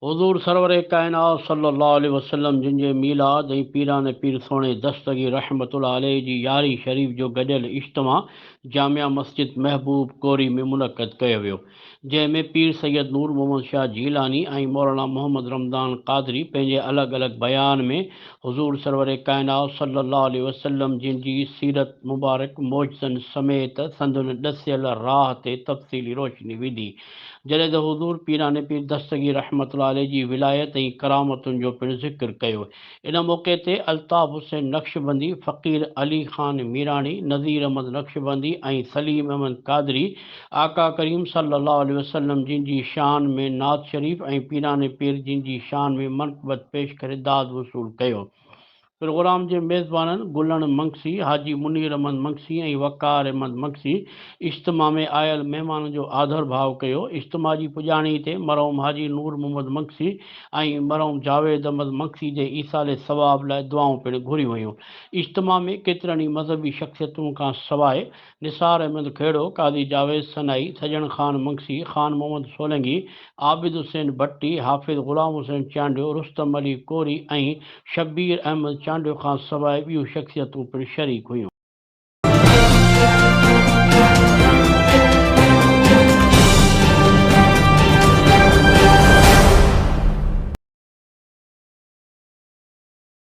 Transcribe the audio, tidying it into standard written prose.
हुज़ूर server कायनात सल्लल्लाहु अलैहि वसल्लम जिन जे मीलाद ऐं पीरान पीर सोणे दस्तगी रहमतुल्लाह अलैह जी यारी शरीफ़ जो गॾियल इज्तिमा जामिया मस्जिद महबूब कोरी में मुनक़द कयो वियो, जंहिं में पीर सैयद नूर मोहम्मद शाह जीलानी ऐं मौलाना मोहम्मद रमज़ान क़ादरी पंहिंजे अलॻि अलॻि बयान में हुज़ूर सरवर कायनात सल्लल्लाहु अलैहि वसल्लम जिन जी सीरत मुबारक मौजज़नि समेत संदनि ॾसियल राह ते तफ़सीली रोशनी विधी। जॾहिं त हुज़ूर पीराने पीर दस्तगी रहमतुल्लाह अलैह जी विलायत ऐं करामतुनि जो पिणु ज़िक्र कयो। इन मौक़े ते अल्ताफ़ हुसैन नक्शबंदी, फ़क़ीर अली ख़ान मीराणी, नज़ीर अहमद नक्शबंदी ऐं सलीम अहमद क़ादरी आका करीम सल्लल्लाहु अलैहि वसल्लम जिन जी शान में नात शरीफ़ ऐं पीराने पीर जिन जी शान में मनक़बत पेश करे दाद वसूल कयो। प्रोग्राम जे मेज़बाननि गुलण मंगसी, हाजी मुनीर अहमद मंगसी ऐं वक़ार अहमद मंगसी इज्तिमा में आयल महिमाननि जो आदर भाव कयो। इज्तिमा जी पुॼाणी ते मरहूम हाजी नूर मोहम्मद मंगसी ऐं मरहूम जावेद अहमद मंगसी जे ईसाले सवाब लाइ दुआऊं पिणु घुरियूं वयूं। इज्तिमा में केतिरनि ई मज़हबी शख़्सियतुनि खां सवाइ निसार अहमद खेड़ो, काज़ी जावेद सनाई, सजण ख़ान मंगसी, ख़ान मोहम्मद सोलंगी, आबिद हुसैन भट्टी, हाफ़िज़ ग़ुलाम हुसैन चांडियो, रुस्तम अली कोरी ऐं शब्बीर अहमद चांडियो खां सवाइ ॿियूं शख़्सियतूं पिणु शरीक हुयूं।